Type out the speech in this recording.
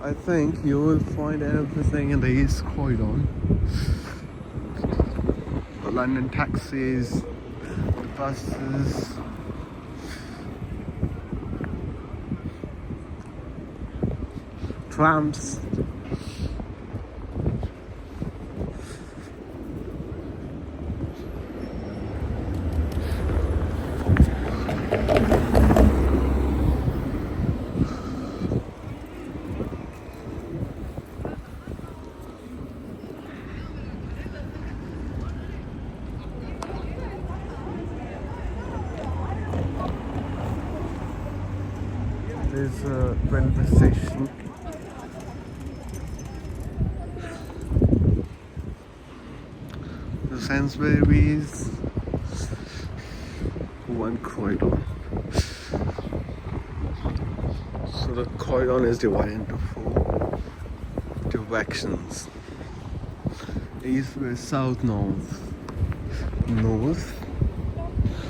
I think you will find everything in the East Cryodon. The London taxis, the buses, trams. There's a railway station. The Sainsbury's, one Cryodon. So the Cryodon is divided into 4 directions: east, west, south, north. North.